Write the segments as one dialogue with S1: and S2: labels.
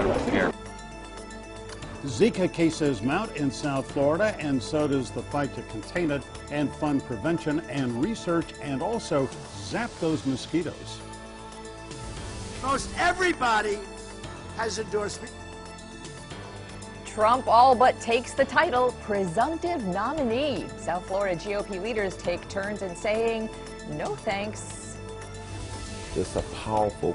S1: got to prepare.
S2: Zika cases mount in South Florida, and so does the fight to contain it and fund prevention and research, and also zap those mosquitoes.
S3: Most everybody has endorsed me.
S4: Trump all but takes the title presumptive nominee. South Florida GOP leaders take turns in saying no thanks.
S5: It's a powerful.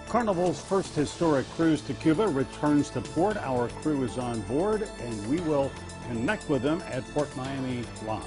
S2: Carnival's first historic cruise to Cuba returns to port. Our crew is on board, and we will connect with them at Port Miami Live.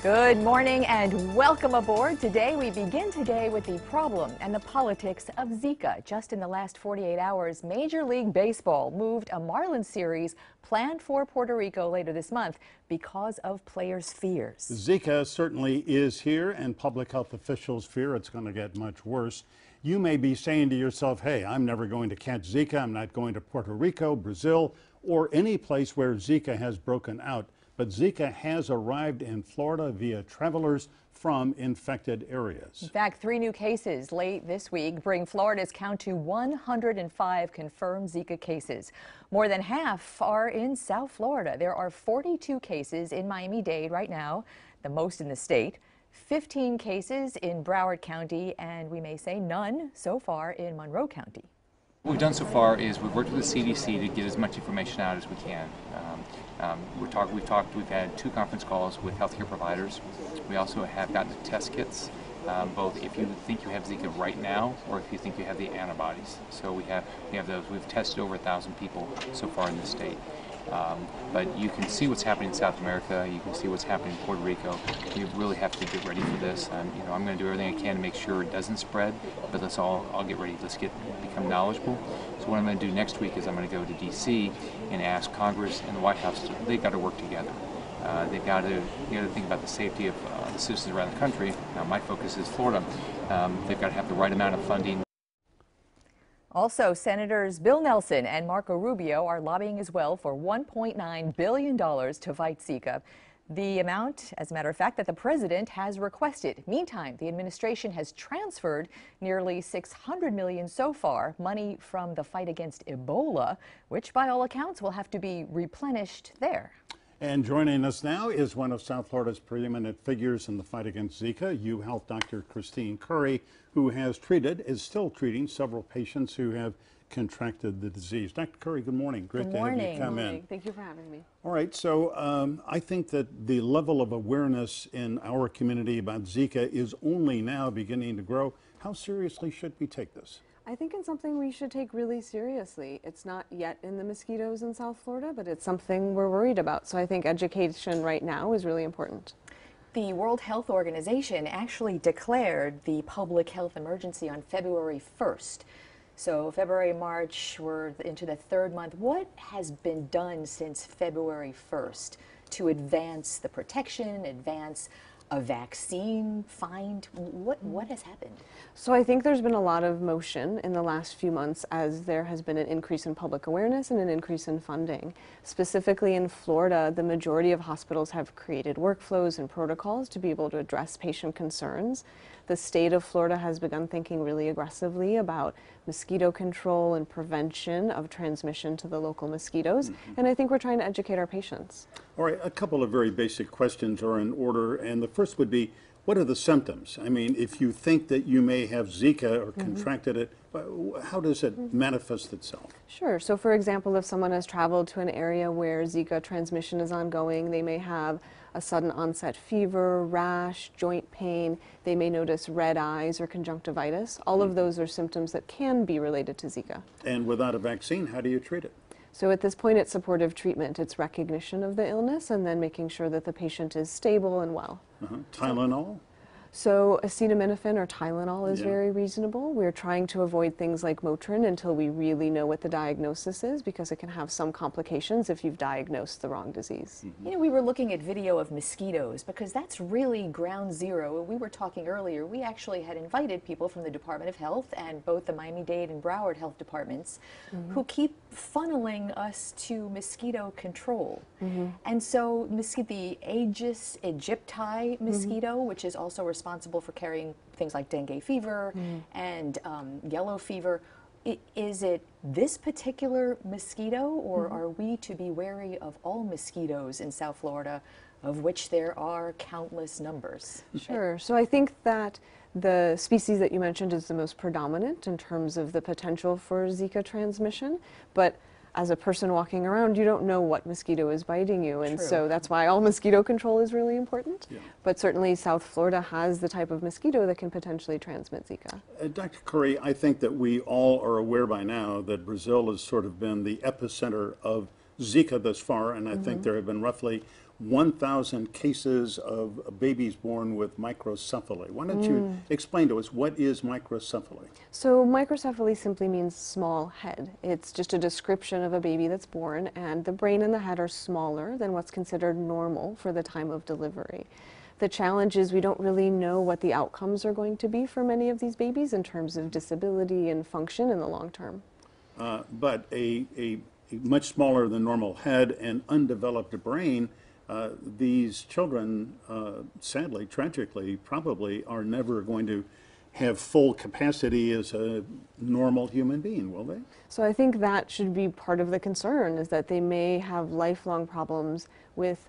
S4: Good morning and welcome aboard. Today we begin with the problem and the politics of Zika. Just in the last 48 hours, Major League Baseball moved a Marlins series planned for Puerto Rico later this month because of players' fears.
S2: Zika certainly is here, and public health officials fear it's going to get much worse. You may be saying to yourself, hey, I'm never going to catch Zika. I'm not going to Puerto Rico, Brazil, or any place where Zika has broken out. But Zika has arrived in Florida via travelers from infected areas.
S4: In fact, 3 new cases late this week bring Florida's count to 105 confirmed Zika cases. More than half are in South Florida. There are 42 cases in Miami-Dade right now, the most in the state. 15 cases in Broward County, and we may say none so far in Monroe County.
S1: What we've done so far is we've worked with the CDC to get as much information out as we can. We've had 2 conference calls with healthcare providers. We also have gotten the test kits, both if you think you have Zika right now or if you think you have the antibodies. So we have those. We've tested over 1,000 people so far in the state. But you can see what's happening in South America. You can see what's happening in Puerto Rico. We really have to get ready for this. I'm going to do everything I can to make sure it doesn't spread. But let's all get ready. Let's become knowledgeable. So what I'm going to do next week is I'm going to go to D.C. and ask Congress and the White House. They've got to work together. They've got to think about the safety of the citizens around the country. Now my focus is Florida. They've got to have the right amount of funding.
S4: Also, Senators Bill Nelson and Marco Rubio are lobbying as well for $1.9 billion to fight Zika. The amount, as a matter of fact, that the president has requested. Meantime, the administration has transferred nearly $600 million so far, money from the fight against Ebola, which by all accounts will have to be replenished there.
S2: And joining us now is one of South Florida's preeminent figures in the fight against Zika, UHealth Dr. Christine Currie, who is still treating several patients who have contracted the disease. Dr. Currie, good morning. Great to have you come in.
S6: Thank you for having me.
S2: All right, so I think that the level of awareness in our community about Zika is only now beginning to grow. How seriously should we take this?
S6: I think it's something we should take really seriously. It's not yet in the mosquitoes in South Florida, but it's something we're worried about. So I think education right now is really important.
S4: The World Health Organization actually declared the public health emergency on February 1st. So February, March, we're into the 3rd month. What has been done since February 1st to advance the protection, advance a vaccine, what has happened?
S6: So I think there's been a lot of motion in the last few months as there has been an increase in public awareness and an increase in funding. Specifically in Florida, the majority of hospitals have created workflows and protocols to be able to address patient concerns. The state of Florida has begun thinking really aggressively about mosquito control and prevention of transmission to the local mosquitoes, and I think we're trying to educate our patients.
S2: All right, a couple of very basic questions are in order, and the first would be, what are the symptoms? I mean, if you think that you may have Zika or contracted it, how does it manifest itself?
S6: Sure. So for example, if someone has traveled to an area where Zika transmission is ongoing, they may have a sudden onset fever, rash, joint pain. They may notice red eyes or conjunctivitis. All of those are symptoms that can be related to Zika.
S2: And without a vaccine, how do you treat it?
S6: So at this point, it's supportive treatment. It's recognition of the illness and then making sure that the patient is stable and well.
S2: Tylenol?
S6: So acetaminophen or Tylenol is very reasonable. We're trying to avoid things like Motrin until we really know what the diagnosis is, because it can have some complications if you've diagnosed the wrong disease.
S4: You know, we were looking at video of mosquitoes because that's really ground zero. We were talking earlier, we actually had invited people from the Department of Health and both the Miami-Dade and Broward health departments who keep funneling us to mosquito control. And so the Aegis aegypti mosquito, which is also responsible for carrying things like dengue fever and yellow fever, Is it this particular mosquito, or are we to be wary of all mosquitoes in South Florida, of which there are countless numbers?
S6: Sure. So I think that the species that you mentioned is the most predominant in terms of the potential for Zika transmission, but as a person walking around, you don't know what mosquito is biting you, and
S4: True.
S6: so that's why all mosquito control is really important.
S2: Yeah.
S6: But certainly South Florida has the type of mosquito that can potentially transmit Zika.
S2: Dr. Currie, I think that we all are aware by now that Brazil has sort of been the epicenter of Zika thus far, and I think there have been roughly 1,000 cases of babies born with microcephaly. Why don't you explain to us, what is microcephaly?
S6: So microcephaly simply means small head. It's just a description of a baby that's born, and the brain and the head are smaller than what's considered normal for the time of delivery. The challenge is we don't really know what the outcomes are going to be for many of these babies in terms of disability and function in the long term.
S2: But a much smaller than normal head and undeveloped brain, these children, sadly, tragically, probably are never going to have full capacity as a normal human being, will they?
S6: So I think that should be part of the concern, is that they may have lifelong problems with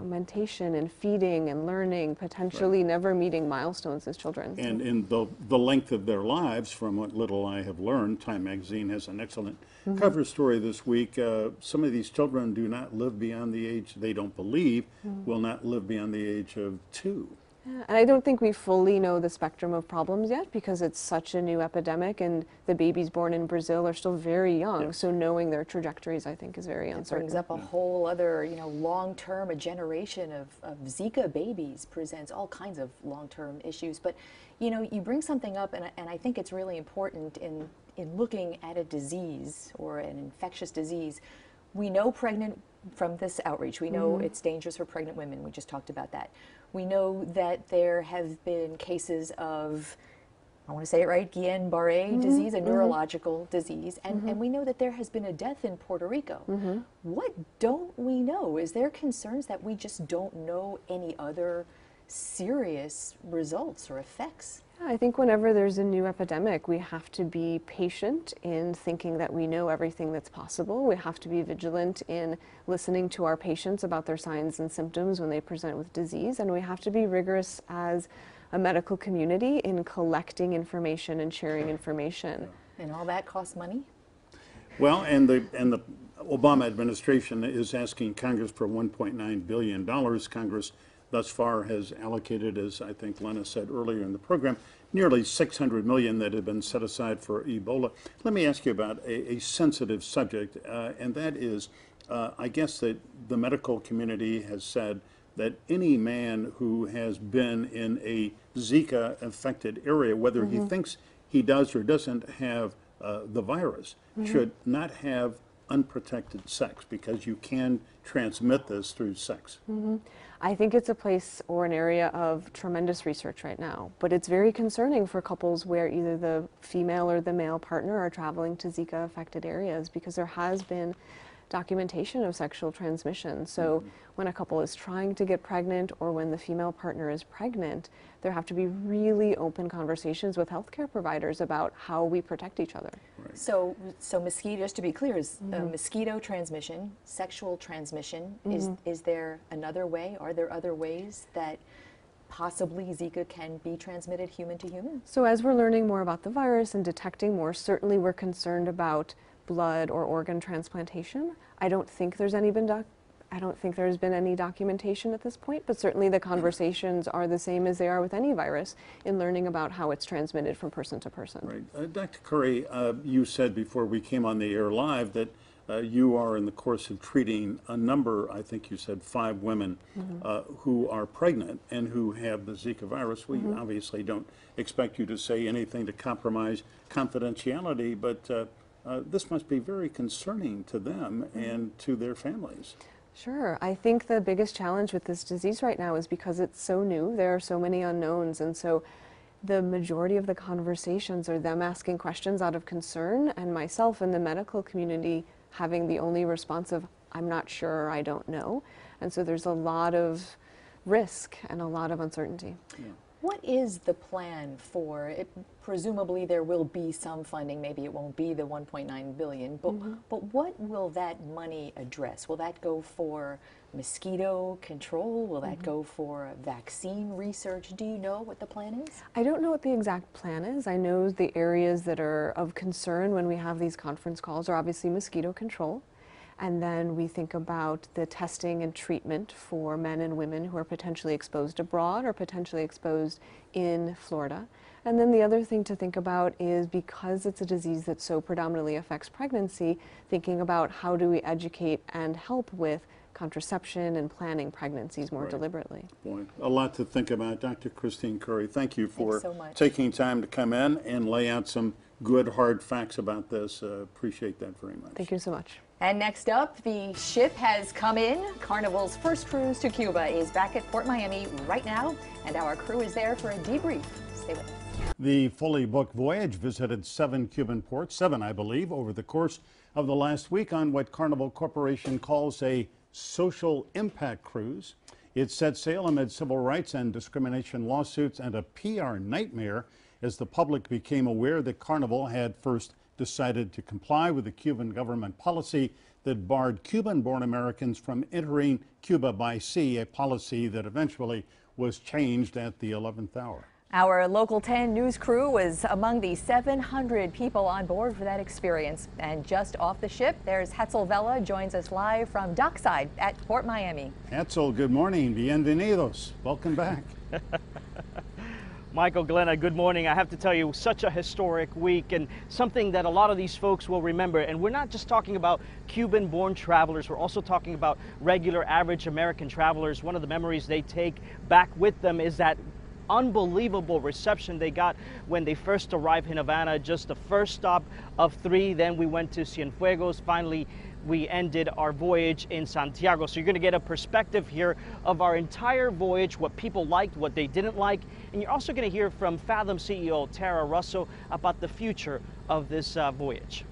S6: mentation and feeding and learning, potentially never meeting milestones as children.
S2: And in the length of their lives, from what little I have learned, Time magazine has an excellent cover story this week. Some of these children do not live beyond the age, they don't believe, will not live beyond the age of 2.
S6: Yeah, and I don't think we fully know the spectrum of problems yet, because it's such a new epidemic and the babies born in Brazil are still very young, so knowing their trajectories, I think, is very uncertain.
S4: It brings up a whole other, long-term, a generation of Zika babies presents all kinds of long-term issues. But, you bring something up, and I think it's really important in looking at a disease or an infectious disease. We know from this outreach, we know it's dangerous for pregnant women. We just talked about that. We know that there have been cases of, I want to say it right, Guillain-Barré disease, a neurological disease, and we know that there has been a death in Puerto Rico. What don't we know? Is there concerns that we just don't know any other serious results or effects?
S6: I think whenever there's a new epidemic, we have to be patient in thinking that we know everything that's possible. We have to be vigilant in listening to our patients about their signs and symptoms when they present with disease, and we have to be rigorous as a medical community in collecting information and sharing information.
S4: And all that costs money?
S2: Well, and the Obama administration is asking Congress for $1.9 billion. Congress thus far has allocated, as I think Glenna said earlier in the program, nearly $600 million that have been set aside for Ebola. Let me ask you about a sensitive subject, and that is, I guess that the medical community has said that any man who has been in a Zika-affected area, whether he thinks he does or doesn't have the virus, should not have unprotected sex, because you can transmit this through sex.
S6: I think it's a place or an area of tremendous research right now, but it's very concerning for couples where either the female or the male partner are traveling to Zika-affected areas, because there has been documentation of sexual transmission. So when a couple is trying to get pregnant, or when the female partner is pregnant, there have to be really open conversations with healthcare providers about how we protect each other.
S2: Right.
S4: So mosquito, just to be clear, is mosquito transmission, sexual transmission, is there another way? Are there other ways that possibly Zika can be transmitted human to human?
S6: So as we're learning more about the virus and detecting more, certainly we're concerned about blood or organ transplantation. I don't think there's been any documentation at this point, but certainly the conversations are the same as they are with any virus in learning about how it's transmitted from person to person.
S2: Right. Dr. Currie, you said before we came on the air live that you are in the course of treating a number, I think you said 5 women who are pregnant and who have the Zika virus. We obviously don't expect you to say anything to compromise confidentiality, but this must be very concerning to them and to their families.
S6: Sure. I think the biggest challenge with this disease right now is because it's so new, there are so many unknowns, and so the majority of the conversations are them asking questions out of concern, and myself and the medical community having the only response of, I'm not sure, I don't know. And so there's a lot of risk and a lot of uncertainty.
S2: Yeah.
S4: What is the plan for it? Presumably there will be some funding, maybe it won't be the 1.9 billion, but what will that money address? Will that go for mosquito control? Will that go for vaccine research? Do you know what the plan is?
S6: I don't know what the exact plan is. I know the areas that are of concern when we have these conference calls are obviously mosquito control. And then we think about the testing and treatment for men and women who are potentially exposed abroad or potentially exposed in Florida. And then the other thing to think about is, because it's a disease that so predominantly affects pregnancy, thinking about how do we educate and help with contraception and planning pregnancies more deliberately.
S2: Boy, a lot to think about. Dr. Christine Currie, thank you for
S4: so much.
S2: taking time to come in and lay out some good, hard facts about this. Appreciate that very much.
S6: Thank you so much.
S4: And next up, the ship has come in. Carnival's first cruise to Cuba is back at Port Miami right now, and our crew is there for a debrief. Stay with us.
S2: The fully booked voyage visited 7 Cuban ports, 7 I believe, over the course of the last week on what Carnival Corporation calls a social impact cruise. It set sail amid civil rights and discrimination lawsuits and a PR nightmare as the public became aware that Carnival had first decided to comply with the Cuban government policy that barred Cuban-born Americans from entering Cuba by sea, a policy that eventually was changed at the 11th hour.
S4: Our Local 10 news crew was among the 700 people on board for that experience. And just off the ship, there's Hetzel Vela, joins us live from dockside at Port Miami.
S2: Hetzel, good morning. Bienvenidos. Welcome back.
S7: Michael, Glenna, good morning. I have to tell you, such a historic week and something that a lot of these folks will remember. And we're not just talking about Cuban-born travelers, we're also talking about regular, average American travelers. One of the memories they take back with them is that unbelievable reception they got when they first arrived in Havana, just the first stop of 3. Then we went to Cienfuegos. Finally, we ended our voyage in Santiago. So you're going to get a perspective here of our entire voyage, what people liked, what they didn't like. And you're also going to hear from Fathom CEO Tara Russo about the future of this voyage.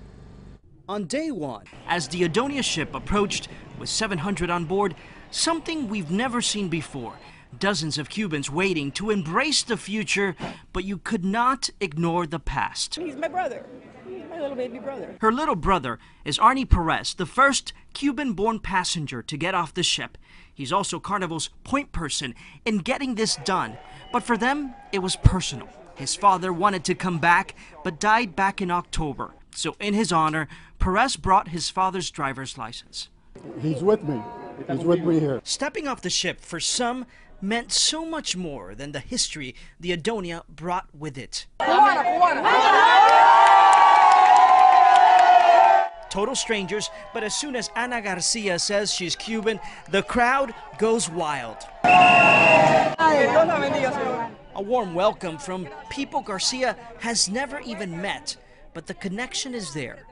S7: On day 1, as the Adonia ship approached with 700 on board, something we've never seen before. Dozens of Cubans waiting to embrace the future, but you could not ignore the past.
S8: He's my brother. He's my little baby brother.
S7: Her little brother is Arnie Perez, the first Cuban-born passenger to get off the ship. He's also Carnival's point person in getting this done. But for them, it was personal. His father wanted to come back, but died back in October. So in his honor, Perez brought his father's driver's license.
S9: He's with me. He's with me here.
S7: Stepping off the ship for some meant so much more than the history the Adonia brought with it. Total strangers, but as soon as Ana Garcia says she's Cuban, the crowd goes wild. A warm welcome from people Garcia has never even met, but the connection is there.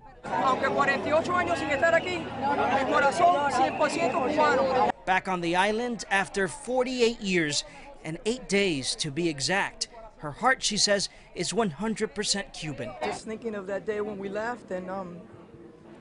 S7: Back on the island after 48 years and 8 days to be exact. Her heart, she says, is 100% Cuban.
S8: Just thinking of that day when we left and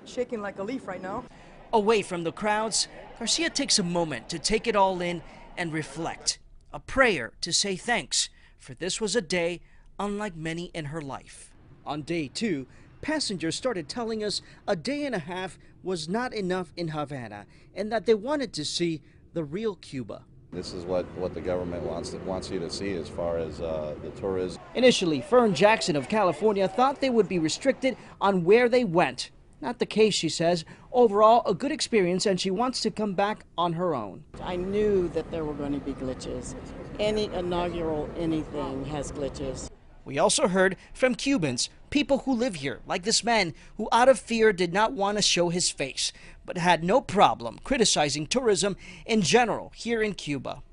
S8: shaking like a leaf right now.
S7: Away from the crowds, Garcia takes a moment to take it all in and reflect. A prayer to say thanks, for this was a day unlike many in her life. On day 2, passengers started telling us a day and a half was not enough in Havana and that they wanted to see the real Cuba.
S5: This is what the government wants you to see as far as the tourism.
S7: Initially, Fern Jackson of California thought they would be restricted on where they went. Not the case, she says. Overall, a good experience, and she wants to come back on her own.
S10: I knew that there were going to be glitches. Any inaugural anything has glitches.
S7: We also heard from Cubans, people who live here, like this man who out of fear did not want to show his face, but had no problem criticizing tourism in general here in Cuba.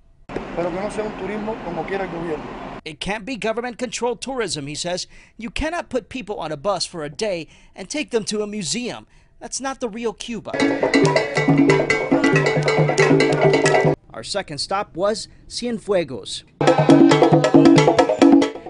S7: It can't be government-controlled tourism, he says. You cannot put people on a bus for a day and take them to a museum. That's not the real Cuba. Our second stop was Cienfuegos.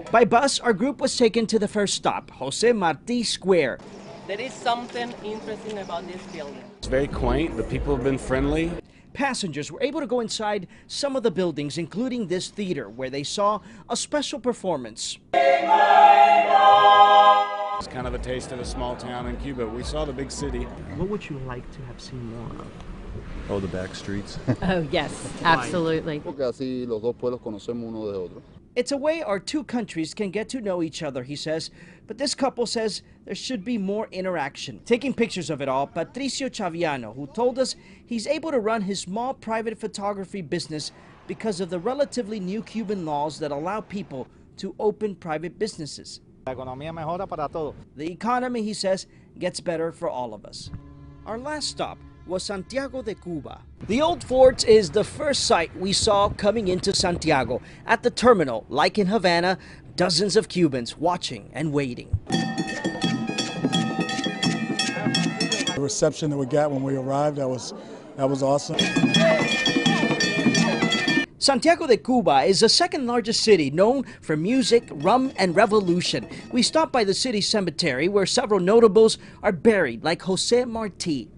S7: By bus, our group was taken to the first stop, Jose Marti Square.
S8: There is something interesting about this building.
S11: It's very quaint. The people have been friendly.
S7: passengers were able to go inside some of the buildings, including this theater, where they saw a special performance.
S11: It's kind of a taste of a small town in Cuba. We saw the big city.
S7: What would you like to have seen more of?
S11: Oh, the back streets.
S12: Oh, yes, absolutely.
S7: It's a way our two countries can get to know each other, he says, but this couple says there should be more interaction. Taking pictures of it all, Patricio Chaviano, who told us he's able to run his small private photography business because of the relatively new Cuban laws that allow people to open private businesses. The economy, he says, gets better for all of us. Our last stop was Santiago de Cuba. The old fort is the first sight we saw coming into Santiago. At the terminal, like in Havana, dozens of Cubans watching and waiting.
S9: The reception that we got when we arrived, that was awesome.
S7: Santiago de Cuba is the second largest city known for music, rum, and revolution. We stopped by the city cemetery where several notables are buried, like Jose Marti.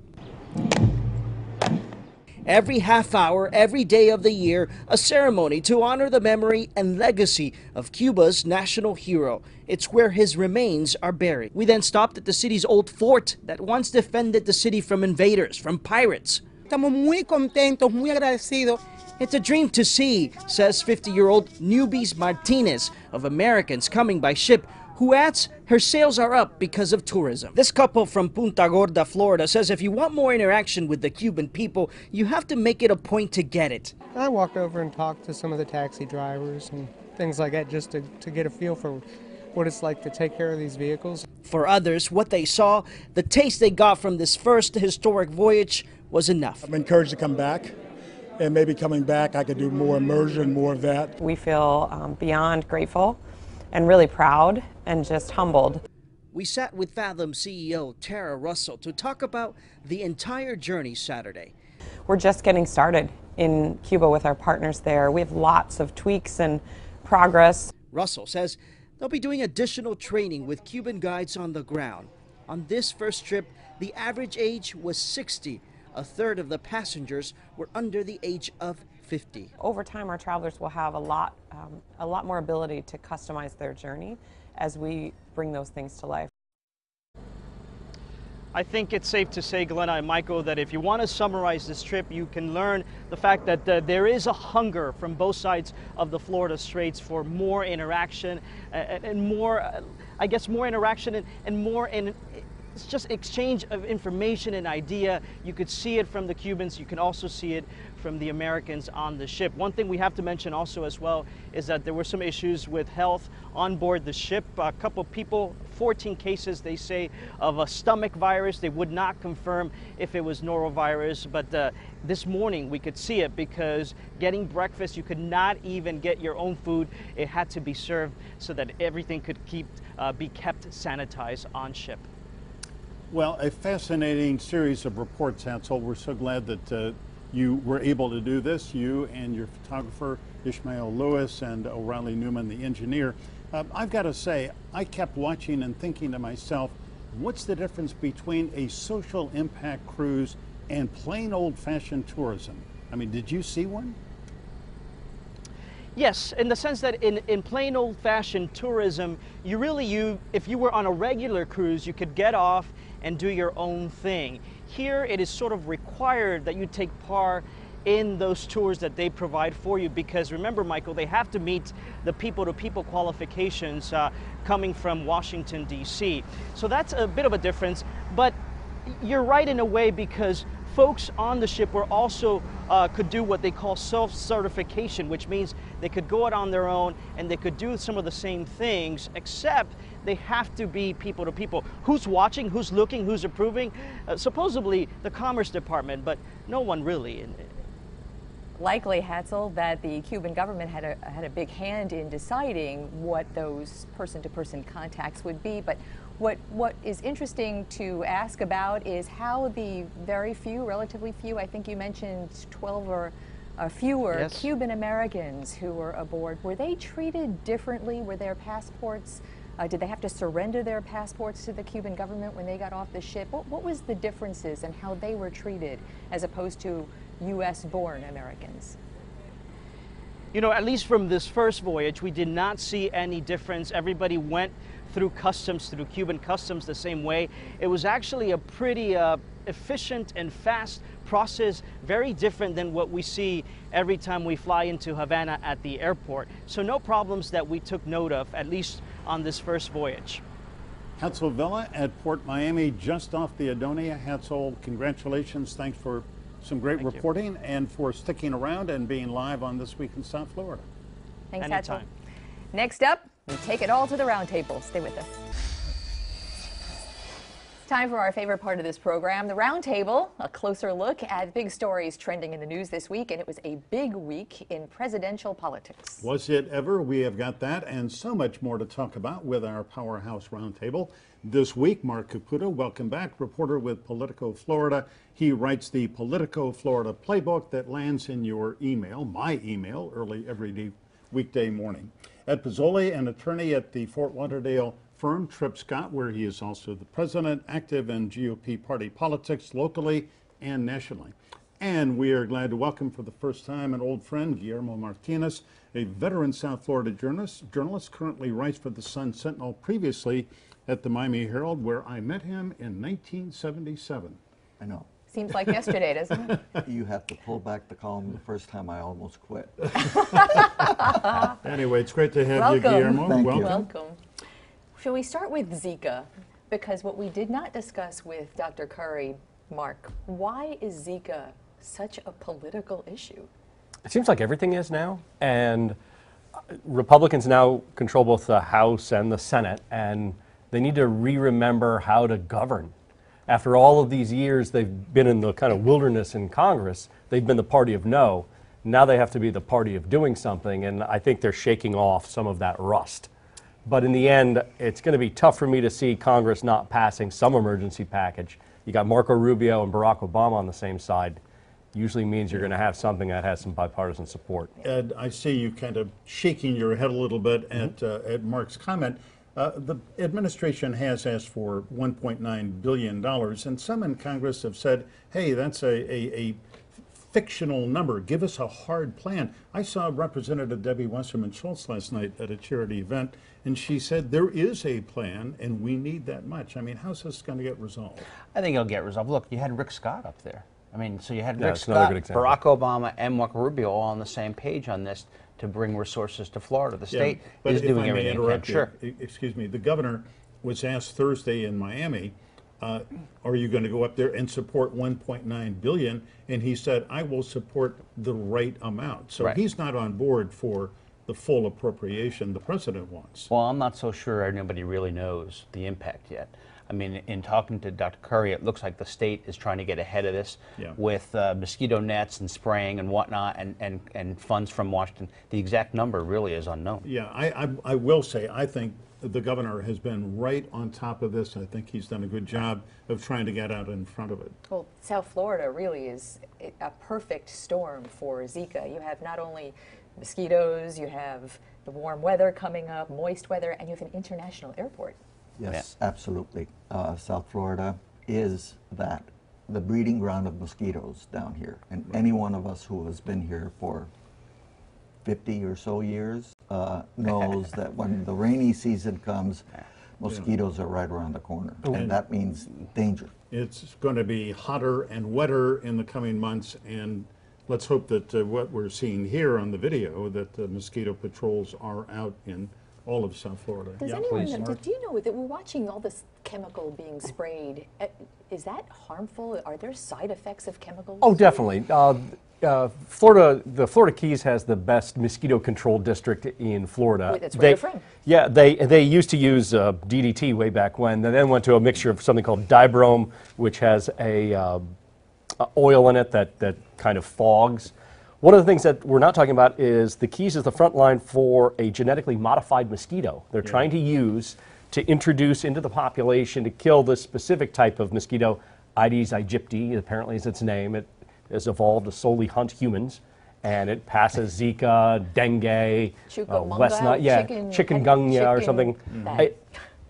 S7: Every half hour, every day of the year, a ceremony to honor the memory and legacy of Cuba's national hero. It's where his remains are buried. We then stopped at the city's old fort that once defended the city from invaders, from pirates.
S13: Estamos muy contentos, muy agradecidos.
S7: It's a dream to see, says 50-year-old Nubis Martinez of Americans coming by ship, who adds her sales are up because of tourism. This couple from Punta Gorda, Florida, says if you want more interaction with the Cuban people, you have to make it a point to get it.
S14: I walked over and talked to some of the taxi drivers and things like that just to get a feel for what it's like to take care of these vehicles.
S7: For others, what they saw, the taste they got from this first historic voyage was enough.
S9: I'm encouraged to come back. And maybe coming back, I could do more immersion, more of that.
S15: We feel beyond grateful and really proud and just humbled.
S7: We sat with Fathom CEO Tara Russell to talk about the entire journey Saturday.
S15: We're just getting started in Cuba with our partners there. We have lots of tweaks and progress.
S7: Russell says they'll be doing additional training with Cuban guides on the ground. On this first trip, the average age was 60. A third of the passengers were under the age of 50.
S15: Over time, our travelers will have a lot more ability to customize their journey as we bring those things to life.
S7: I think it's safe to say, Glenna and Michael, that if you want to summarize this trip, you can learn the fact that there is a hunger from both sides of the Florida Straits for more interaction and more, I guess, more interaction and more in. It's just exchange of information and idea. You could see it from the Cubans. You can also see it from the Americans on the ship. One thing we have to mention also as well is that there were some issues with health on board the ship. A couple people, 14 cases, they say, of a stomach virus. They would not confirm if it was norovirus, but this morning we could see it because getting breakfast, you could not even get your own food. It had to be served so that everything could be kept sanitized on ship.
S2: Well, a fascinating series of reports, Hansel. We're so glad that you were able to do this, you and your photographer, Ishmael Lewis, and O'Reilly Newman, the engineer. I've got to say, I kept watching and thinking to myself, what's the difference between a social impact cruise and plain old-fashioned tourism? I mean, did you see one?
S7: Yes, in the sense that in plain old-fashioned tourism, if you were on a regular cruise, you could get off and do your own thing. Here, it is sort of required that you take part in those tours that they provide for you because remember, Michael, they have to meet the people-to-people qualifications coming from Washington, D.C. So that's a bit of a difference, but you're right in a way because folks on the ship were also could do what they call self-certification, which means they could go out on their own and they could do some of the same things, except they have to be people to people. Who's watching, who's looking, who's approving? Supposedly the Commerce Department, but no one really.
S4: Likely, Hatzel, that the Cuban government had a big hand in deciding what those person-to-person contacts would be, but what is interesting to ask about is how the very few, relatively few, I think you mentioned 12 or fewer, yes, Cuban Americans who were aboard, were they treated differently? Were their passports, did they have to surrender their passports to the Cuban government when they got off the ship? What was the differences in how they were treated as opposed to U.S.-born Americans.
S7: You know, at least from this first voyage, we did not see any difference. Everybody went through customs, through Cuban customs the same way. It was actually a pretty efficient and fast process, very different than what we see every time we fly into Havana at the airport. So no problems that we took note of, at least on this first voyage.
S2: Hatzel Villa at Port Miami, just off the Adonia. Hatzel, congratulations. Thanks for some great reporting and for sticking around and being live on This Week in South Florida.
S4: Thanks,
S7: Anytime.
S4: Hatzel. Next up, we take it all to the Roundtable. Stay with us. Time for our favorite part of this program, the Roundtable, a closer look at big stories trending in the news this week, and it was a big week in presidential politics.
S2: Was it ever? We have got that and so much more to talk about with our Powerhouse Roundtable. This week, Mark Caputo, welcome back, reporter with Politico Florida. He writes the Politico Florida playbook that lands in your email, my email, early every weekday morning. Ed Pizzoli, an attorney at the Fort Lauderdale firm Tripp Scott, where he is also the president, active in GOP party politics locally and nationally. And we are glad to welcome for the first time an old friend, Guillermo Martinez, a veteran South Florida journalist, currently writes for the Sun Sentinel, previously at the Miami Herald, where I met him in 1977.
S16: I know.
S4: Seems like yesterday, doesn't it?
S16: You have to pull back the column the first time I almost quit.
S2: Anyway, it's great to have
S4: Welcome.
S2: you, Guillermo.
S16: Thank you.
S4: Welcome. Shall we start with Zika? Because what we did not discuss with Dr. Currie, Mark, why is Zika such a political issue?
S17: It seems like everything is now, and Republicans now control both the House and the Senate, and they need to re-remember how to govern. After all of these years they've been in the kind of wilderness in Congress, they've been the party of no. Now they have to be the party of doing something, and I think they're shaking off some of that rust. But in the end, it's going to be tough for me to see Congress not passing some emergency package. You got Marco Rubio and Barack Obama on the same side. Usually means you're going to have something that has some bipartisan support.
S2: Ed, I see you kind of shaking your head a little bit at Mark's comment. The administration has asked for $1.9 billion, and some in Congress have said, hey, that's a fictional number. Give us a hard plan. I saw Representative Debbie Wasserman Schultz last night at a charity event, and she said there is a plan, and we need that much. I mean, how's this going to get resolved?
S18: I think it'll get resolved. Look, you had Rick Scott up there. I mean, so you had Rick
S17: it's another
S18: Scott,
S17: good example.
S18: Barack Obama, and Marco Rubio all on the same page on this to bring resources to Florida. The state is doing everything it can. Sure.
S2: Excuse me. The governor was asked Thursday in Miami, are you going to go up there and support $1.9 billion? And he said, I will support the right amount. So he's not on board for the full appropriation the president wants.
S18: Well, I'm not so sure anybody really knows the impact yet. I mean, in talking to Dr. Currie, it looks like the state is trying to get ahead of this with mosquito nets and spraying and whatnot, and funds from Washington. The exact number really is unknown.
S2: Yeah, I will say, I think the governor has been right on top of this. I think he's done a good job of trying to get out in front of it.
S4: Well, South Florida really is a perfect storm for Zika. You have not only mosquitoes, you have the warm weather coming up, moist weather, and you have an international airport.
S16: Yes, absolutely. South Florida is the breeding ground of mosquitoes down here. And any one of us who has been here for 50 or so years knows that when the rainy season comes, mosquitoes are right around the corner. And that means danger.
S2: It's going to be hotter and wetter in the coming months, and let's hope that what we're seeing here on the video, that the mosquito patrols are out in all of South Florida.
S4: Does anyone know, do you know that we're watching all this chemical being sprayed? Is that harmful? Are there side effects of chemicals?
S17: Oh, definitely. Florida, the Florida Keys has the best mosquito control district in Florida.
S4: Wait, that's where you're from?
S17: Yeah, they used to use DDT way back when. They then went to a mixture of something called dibrome, which has a oil in it that kind of fogs. One of the things that we're not talking about is the Keys is the front line for a genetically modified mosquito. They're trying to use to introduce into the population to kill this specific type of mosquito, Aedes aegypti, apparently is its name. It has evolved to solely hunt humans, and it passes Zika, dengue, chikungunya or something.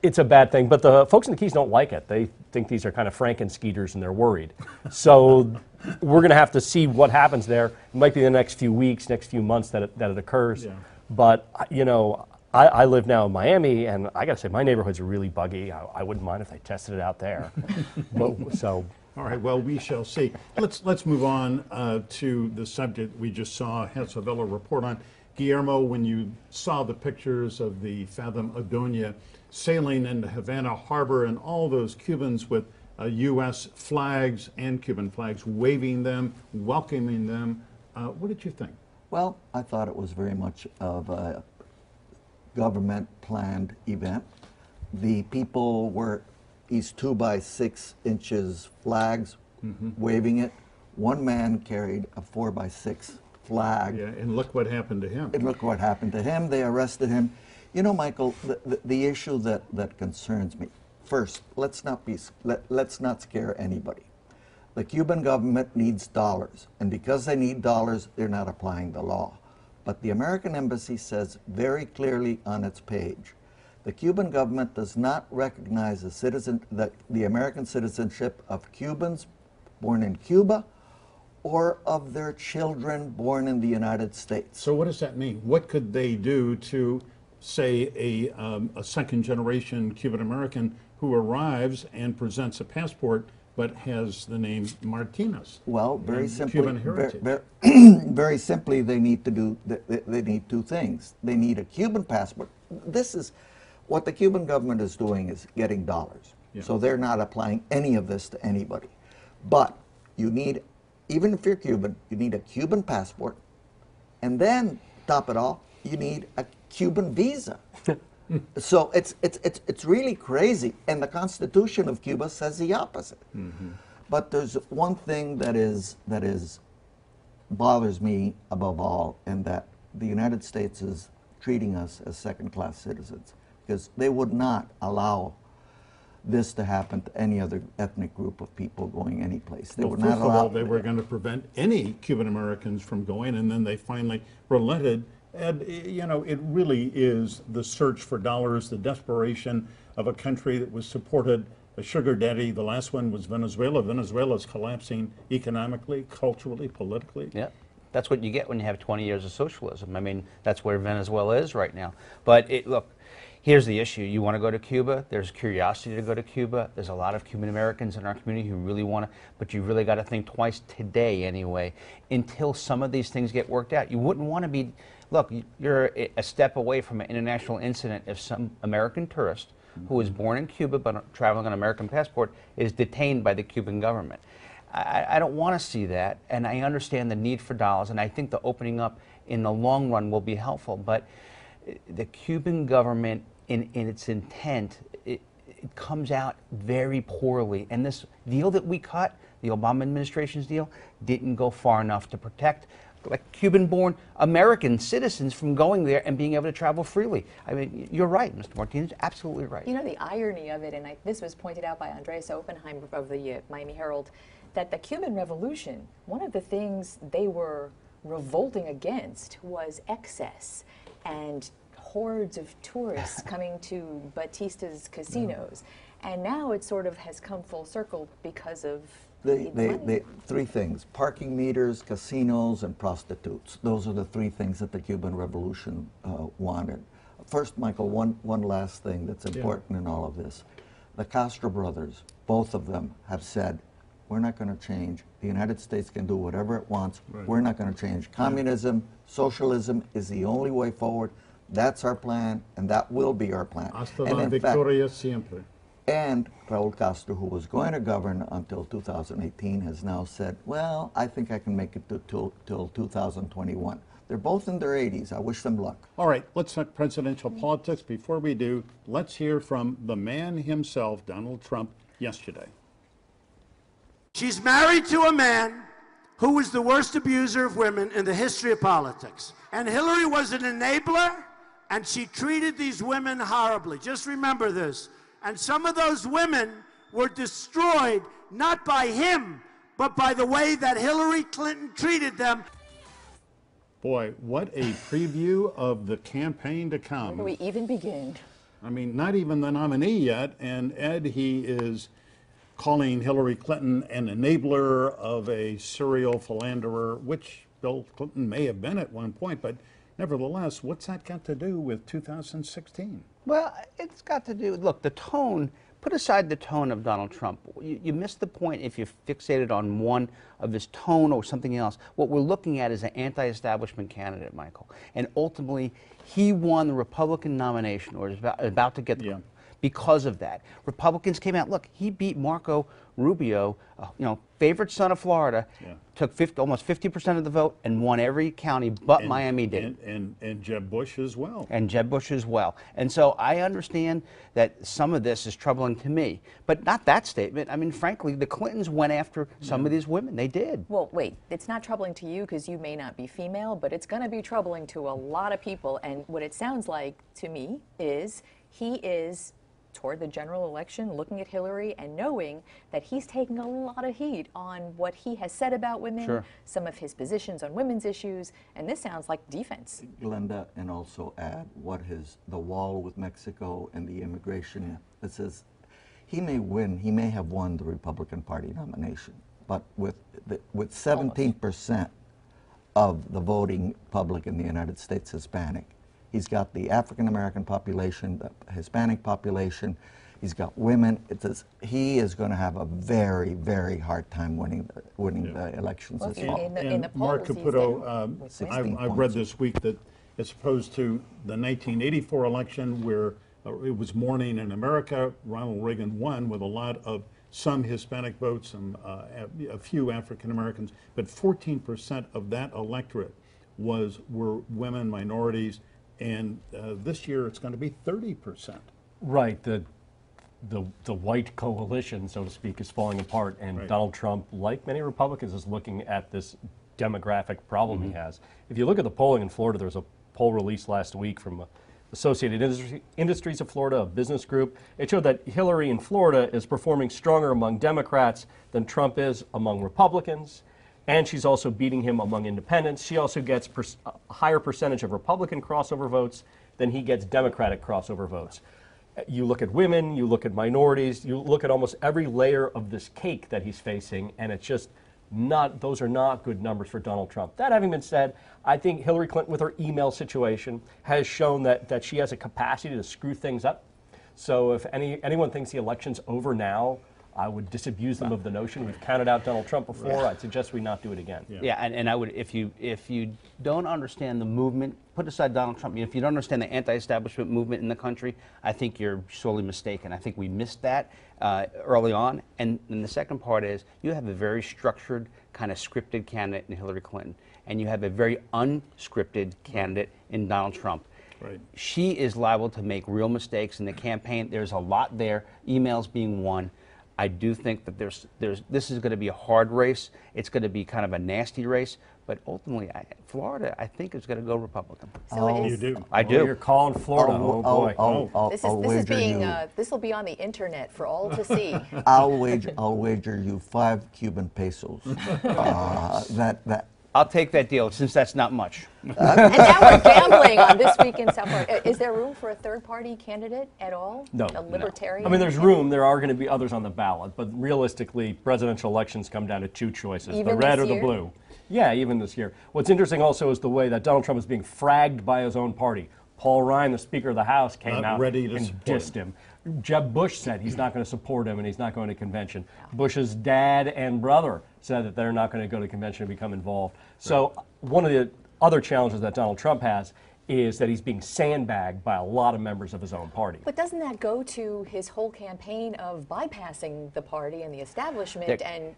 S17: it's a bad thing, but the folks in the Keys don't like it. They think these are kind of Franken-skeeters and they're worried. So we're going to have to see what happens there. It might be the next few weeks, next few months that it occurs. Yeah. But, you know, I live now in Miami, and I got to say, my neighborhood's really buggy. I wouldn't mind if they tested it out there. So.
S2: All right, well, we shall see. Let's move on to the subject we just saw Hezbollah report on. Guillermo, when you saw the pictures of the Fathom Adonia sailing into Havana Harbor and all those Cubans with U.S. flags and Cuban flags, waving them, welcoming them, what did you think?
S16: Well, I thought it was very much of a government-planned event. The people were these 2 by 6 inches flags, waving it. One man carried a 4 by 6 flag.
S2: Yeah, and look what happened to him.
S16: And look what happened to him. They arrested him. You know, Michael, the issue that concerns me, first, let's not scare anybody. The Cuban government needs dollars, and because they need dollars, they're not applying the law. But the American embassy says very clearly on its page, the Cuban government does not recognize the American citizenship of Cubans born in Cuba or of their children born in the United States.
S2: So what does that mean? What could they do to, say, a second-generation Cuban-American who arrives and presents a passport but has the name Martinez?
S16: Well, very simply,
S2: Cuban heritage.
S16: Very simply, they need to do. They need 2 things. They need a Cuban passport. This is what the Cuban government is doing, is getting dollars. Yeah. So they're not applying any of this to anybody. But you need, even if you're Cuban, you need a Cuban passport, and then top it off, you need a Cuban visa. So it's really crazy, and the Constitution of Cuba says the opposite. But there's one thing that bothers me above all, and that the United States is treating us as second-class citizens, because they would not allow this to happen to any other ethnic group of people going any place. They would not allow.
S2: First of all, they were going to prevent any Cuban Americans from going, and then they finally relented. And, you know, it really is the search for dollars, the desperation of a country that was supported a sugar daddy. The last one was Venezuela. Venezuela is collapsing economically, culturally, politically.
S18: Yeah, that's what you get when you have 20 years of socialism. I mean, that's where Venezuela is right now. But look, here's the issue. You want to go to Cuba, there's curiosity to go to Cuba. There's a lot of Cuban Americans in our community who really want to, but you really got to think twice today anyway, until some of these things get worked out. You wouldn't want to be, look, you're a step away from an international incident if some American tourist who was born in Cuba but traveling on an American passport is detained by the Cuban government. I don't want to see that, and I understand the need for dollars, and I think the opening up in the long run will be helpful, but the Cuban government, in its intent, it comes out very poorly. And this deal that we cut, the Obama administration's deal, didn't go far enough to protect like Cuban-born American citizens from going there and being able to travel freely. I mean, you're right, Mr. Martinez, absolutely right.
S4: You know, the irony of it, and this was pointed out by Andreas Oppenheim of the Miami Herald, that the Cuban Revolution, one of the things they were revolting against was excess and hordes of tourists coming to Batista's casinos. And now it sort of has come full circle because of
S16: the 3 things: parking meters, casinos, and prostitutes. Those are the 3 things that the Cuban Revolution wanted. First, Michael, one last thing that's important in all of this. The Castro brothers, both of them, have said, we're not going to change. The United States can do whatever it wants. We're not going to change. Communism, socialism is the only way forward. That's our plan, and that will be our plan.
S2: Hasta la victoria siempre.
S16: And Raul Castro, who was going to govern until 2018, has now said, well, I think I can make it till 2021. They're both in their 80s. I wish them luck.
S2: All right, let's talk presidential politics. Before we do, let's hear from the man himself, Donald Trump, yesterday.
S3: She's married to a man who was the worst abuser of women in the history of politics. And Hillary was an enabler, and she treated these women horribly. Just remember this. And some of those women were destroyed not by him, but by the way that Hillary Clinton treated them.
S2: Boy, what a preview of the campaign to come.
S4: Where do we even begin?
S2: I mean, not even the nominee yet. And Ed, he is calling Hillary Clinton an enabler of a serial philanderer, which Bill Clinton may have been at one point, but nevertheless, what's that got to do with 2016?
S18: Well, it's got to do, look, the tone, put aside the tone of Donald Trump. You miss the point if you're fixated on one of his tone or something else. What we're looking at is an anti-establishment candidate, Michael. And ultimately, he won the Republican nomination, or is about to get the because of that. Republicans came out, look, he beat Marco Rubio, favorite son of Florida, took almost 50% of the vote and won every county but Miami-Dade.
S2: And Jeb Bush as well.
S18: And Jeb Bush as well. And so I understand that some of this is troubling to me, but not that statement. I mean, frankly, the Clintons went after some of these women. They did.
S4: Well, wait, it's not troubling to you because you may not be female, but it's going to be troubling to a lot of people. And what it sounds like to me is he is toward the general election, looking at Hillary and knowing that he's taking a lot of heat on what he has said about women, some of his positions on women's issues, and this sounds like defense.
S16: Glenda, and also add what the wall with Mexico and the immigration, it says he may win, he may have won the Republican Party nomination, but with 17% of the voting public in the United States Hispanic, he's got the African-American population, the Hispanic population, he's got women. It says he is going to have a very, very hard time winning the elections this fall.
S2: And Mark Caputo, I've read this week that as opposed to the 1984 election where it was morning in America, Ronald Reagan won with a lot of some Hispanic votes and a few African-Americans, but 14% of that electorate were women, minorities, and this year it's going to be 30%.
S17: Right. The white coalition, so to speak, is falling apart, and Donald Trump, like many Republicans, is looking at this demographic problem he has. If you look at the polling in Florida, there was a poll released last week from Associated Industries of Florida, a business group. It showed that Hillary in Florida is performing stronger among Democrats than Trump is among Republicans. And she's also beating him among independents. She also gets a higher percentage of Republican crossover votes than he gets Democratic crossover votes. You look at women, you look at minorities, you look at almost every layer of this cake that he's facing, and it's just not, those are not good numbers for Donald Trump. That having been said, I think Hillary Clinton with her email situation has shown that she has a capacity to screw things up. So if anyone thinks the election's over now, I would disabuse them of the notion. We've counted out Donald Trump before. I'd suggest we not do it again.
S18: And I would, if you don't understand the movement, put aside Donald Trump. If you don't understand the anti-establishment movement in the country, I think you're sorely mistaken. I think we missed that early on. And the second part is you have a very structured, kind of scripted candidate in Hillary Clinton, and you have a very unscripted candidate in Donald Trump.
S2: Right.
S18: She is liable to make real mistakes in the campaign. There's a lot there. Emails being one. I do think that this is going to be a hard race. It's going to be kind of a nasty race, but ultimately, Florida, I think, is going to go Republican.
S4: So
S2: you do.
S18: I do.
S17: You're calling Florida. Oh boy.
S4: This will be on the internet for all to see.
S16: I'll wager you 5 Cuban pesos.
S18: I'll take that deal since that's not much.
S4: And now we're gambling on This Week in South Florida. Is there room for a third-party candidate at all?
S17: No.
S4: A libertarian?
S17: I mean, there's room. There are going to be others on the ballot, but realistically, presidential elections come down to 2 choices,
S4: Even
S17: the red or
S4: this
S17: the
S4: year?
S17: blue. Yeah, even this year. What's interesting also is the way that Donald Trump is being fragged by his own party. Paul Ryan, the Speaker of the House, came out and dissed him. Jeb Bush said he's not going to support him and he's not going to convention. Bush's dad and brother said that they're not going to go to convention and become involved. So one of the other challenges that Donald Trump has is that he's being sandbagged by a lot of members of his own party.
S4: But doesn't that go to his whole campaign of bypassing the party and the establishment?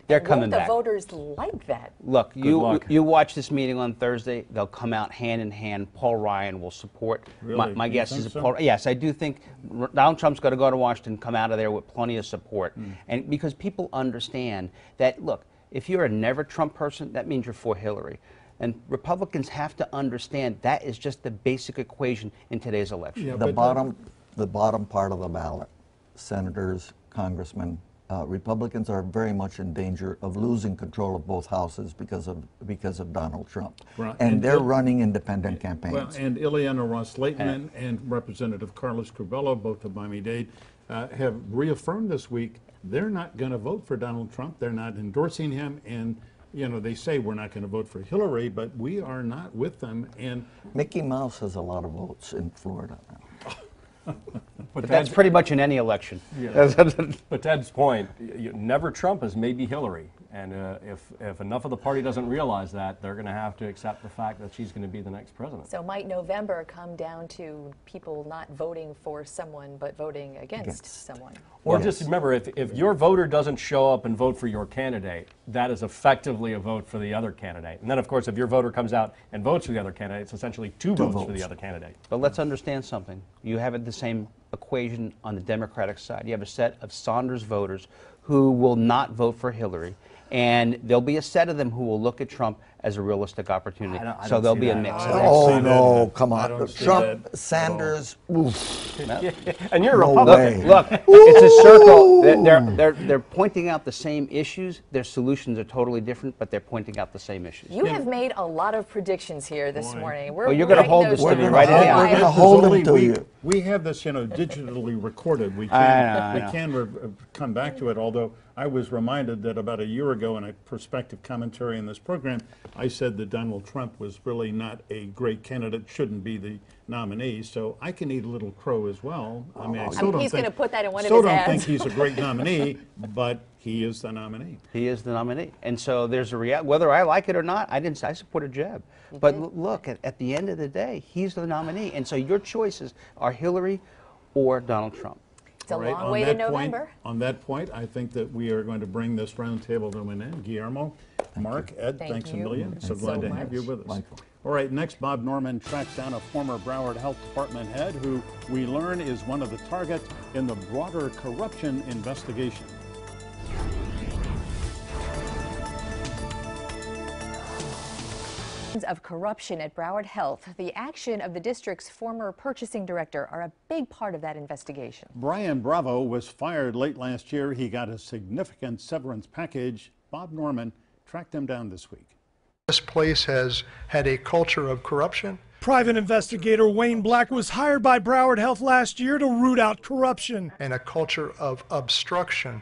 S18: They're coming
S4: back. The
S18: back.
S4: voters like that?
S18: Look, you watch this meeting on Thursday. They'll come out hand in hand. Paul Ryan will support.
S2: Really?
S18: My guess is
S2: so?
S18: Paul. Yes, I do think Donald Trump's got to go to Washington, come out of there with plenty of support, and because people understand that. Look, if you're a never Trump person, that means you're for Hillary. And Republicans have to understand that is just the basic equation in today's election.
S16: The bottom part of the ballot, senators, congressmen, Republicans are very much in danger of losing control of both houses because of Donald Trump.
S2: Right.
S16: And they're running independent campaigns.
S2: Well, and Ileana Ross-Lehtman and Representative Carlos Curbelo, both of Miami-Dade, have reaffirmed this week they're not going to vote for Donald Trump. They're not endorsing him, and you know, they say we're not going to vote for Hillary, but we are not with them. And
S16: Mickey Mouse has a lot of votes in Florida now.
S18: But that's pretty much in any election.
S17: Yeah. But Ted's point, never Trump is maybe Hillary. And if enough of the party doesn't realize that, they're going to have to accept the fact that she's going to be the next president.
S4: So might November come down to people not voting for someone but voting against someone?
S17: Or just remember, if your voter doesn't show up and vote for your candidate, that is effectively a vote for the other candidate. And then, of course, if your voter comes out and votes for the other candidate, it's essentially two votes for the other candidate.
S18: But let's understand something. You have the same equation on the Democratic side. You have a set of Saunders voters who will not vote for Hillary. And there'll be a set of them who will look at Trump as a realistic opportunity. So there'll be a mix.
S16: Oh, no, come on. Trump, Sanders, oof.
S17: And you're a Republican.
S18: Look, it's a circle. They're pointing out the same issues. Their solutions are totally different, but they're pointing out the same issues.
S4: You have made a lot of predictions here this morning.
S18: Well, you're going to hold this to me, right?
S16: We're going to hold them to you.
S2: We have this, you know, digitally recorded. We can come back to it, although I was reminded that about a year ago in a perspective commentary in this program, I said that Donald Trump was really not a great candidate, shouldn't be the nominee. So I can eat a little crow as well. I mean, I still don't
S4: he's going to put that in one of his
S2: still don't
S4: ads.
S2: think he's a great nominee, but he is the nominee.
S18: He is the nominee. And so there's a reality. Whether I like it or not, I support a Jeb. But look, at the end of the day, he's the nominee. And so your choices are Hillary or Donald Trump.
S4: It's a long way to November.
S2: On that point, I think that we are going to bring this roundtable to an end. Guillermo, Mark, Ed, thanks a million. So glad to have you with us. All right, next, Bob Norman tracks down a former Broward Health Department head who we learn is one of the targets in the broader corruption investigation.
S4: Of corruption at Broward Health, the action of the district's former purchasing director are a big part of that investigation.
S2: Brian Bravo was fired late last year. He got a significant severance package. Bob Norman tracked him down this week.
S19: This place has had a culture of corruption.
S20: Private investigator Wayne Black was hired by Broward Health last year to root out corruption.
S19: And a culture of obstruction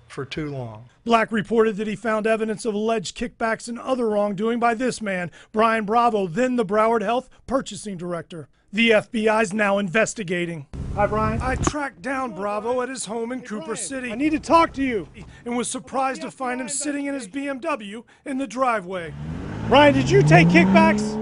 S19: for too long.
S20: Black reported that he found evidence of alleged kickbacks and other wrongdoing by this man, Brian Bravo, then the Broward Health purchasing director. The FBI is now investigating. Hi, Brian. I tracked down Bravo at his home in Cooper City. I need to talk to you, and was surprised to find him sitting in his BMW in the driveway. Brian, did you take kickbacks?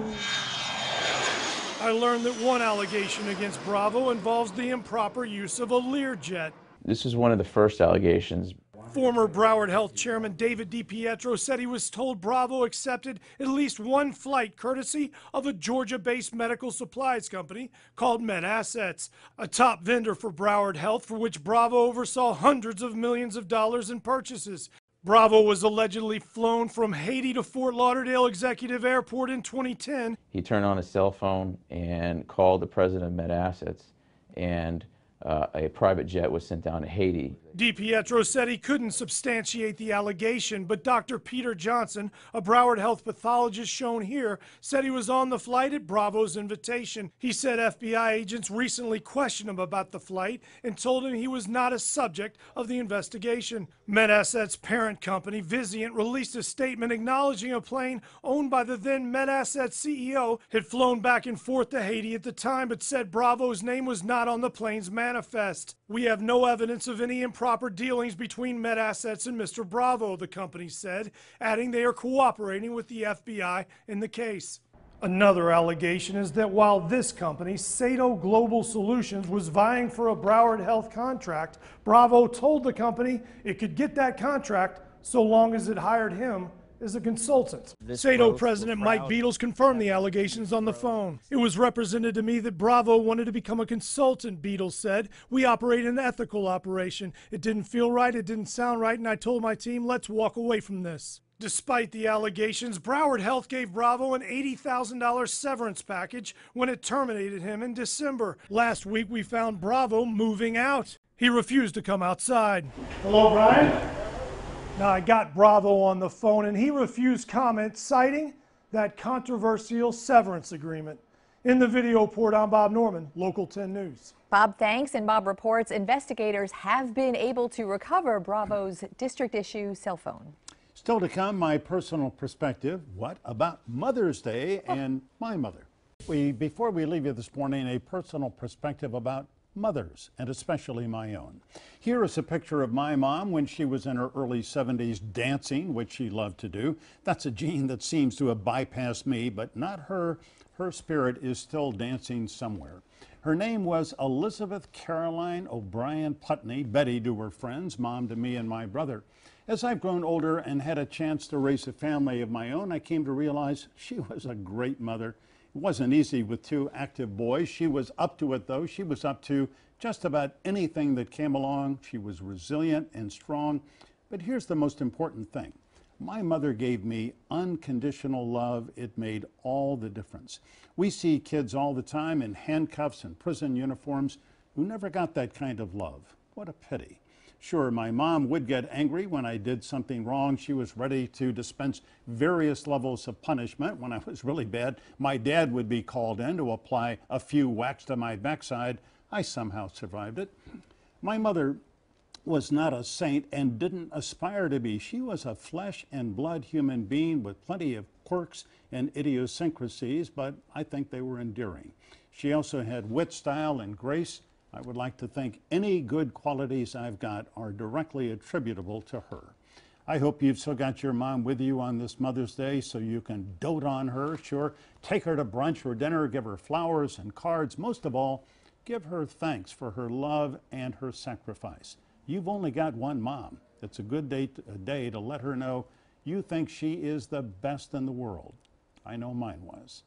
S20: I learned that one allegation against Bravo involves the improper use of a Learjet.
S21: This is one of the first allegations.
S20: Former Broward Health Chairman David DiPietro said he was told Bravo accepted at least one flight courtesy of a Georgia-based medical supplies company called MedAssets, a top vendor for Broward Health, for which Bravo oversaw hundreds of millions of dollars in purchases. Bravo was allegedly flown from Haiti to Fort Lauderdale Executive Airport in 2010.
S21: He turned on his cell phone and called the president of MedAssets, and a private jet was sent down to Haiti.
S20: DiPietro said he couldn't substantiate the allegation, but Dr. Peter Johnson, a Broward Health pathologist shown here, said he was on the flight at Bravo's invitation. He said FBI agents recently questioned him about the flight and told him he was not a subject of the investigation. MedAssets' parent company, Vizient, released a statement acknowledging a plane owned by the then MedAssets CEO had flown back and forth to Haiti at the time, but said Bravo's name was not on the plane's manifest. We have no evidence of any improper dealings between MedAssets and Mr. Bravo, the company said, adding they are cooperating with the FBI in the case. Another allegation is that while this company, Sato Global Solutions, was vying for a Broward Health contract, Bravo told the company it could get that contract so long as it hired him as a consultant. Sato President Mike Beatles confirmed the allegations on the phone. It was represented to me that Bravo wanted to become a consultant, Beatles said. We operate an ethical operation. It didn't feel right, it didn't sound right, and I told my team, let's walk away from this. Despite the allegations, Broward Health gave Bravo an $80,000 severance package when it terminated him in December. Last week, we found Bravo moving out. He refused to come outside. Hello, Brian. Now, I got Bravo on the phone, and he refused comment, citing that controversial severance agreement. In the video report, I'm Bob Norman, Local 10 News.
S4: Bob, thanks. And Bob reports investigators have been able to recover Bravo's district-issue cell phone.
S2: Still to come, my personal perspective. What about Mother's Day and my mother? Before we leave you this morning, a personal perspective about mothers, and especially my own. Here is a picture of my mom when she was in her early 70s dancing, which she loved to do. That's a gene that seems to have bypassed me, but not her. Her spirit is still dancing somewhere. Her name was Elizabeth Caroline O'Brien Putney, Betty to her friends, Mom to me and my brother. As I've grown older and had a chance to raise a family of my own, I came to realize she was a great mother. It wasn't easy with two active boys. She was up to it, though. She was up to just about anything that came along. She was resilient and strong. But here's the most important thing. My mother gave me unconditional love. It made all the difference. We see kids all the time in handcuffs and prison uniforms who never got that kind of love. What a pity. Sure, my mom would get angry when I did something wrong. She was ready to dispense various levels of punishment. When I was really bad, my dad would be called in to apply a few whacks to my backside. I somehow survived it. My mother was not a saint and didn't aspire to be. She was a flesh and blood human being with plenty of quirks and idiosyncrasies, but I think they were endearing. She also had wit, style, and grace. I would like to think any good qualities I've got are directly attributable to her. I hope you've still got your mom with you on this Mother's Day so you can dote on her. Sure, take her to brunch or dinner, give her flowers and cards. Most of all, give her thanks for her love and her sacrifice. You've only got one mom. It's a good day to let her know you think she is the best in the world. I know mine was.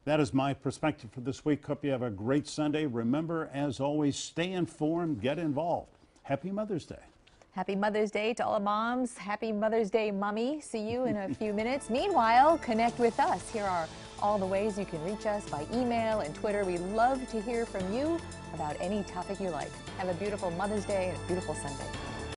S2: That is my perspective for this week. Hope you have a great Sunday. Remember, as always, stay informed, get involved. Happy Mother's Day.
S4: Happy Mother's Day to all the moms. Happy Mother's Day, Mommy. See you in a few minutes. Meanwhile, connect with us. Here are all the ways you can reach us by email and Twitter. We love to hear from you about any topic you like. Have a beautiful Mother's Day and a beautiful Sunday.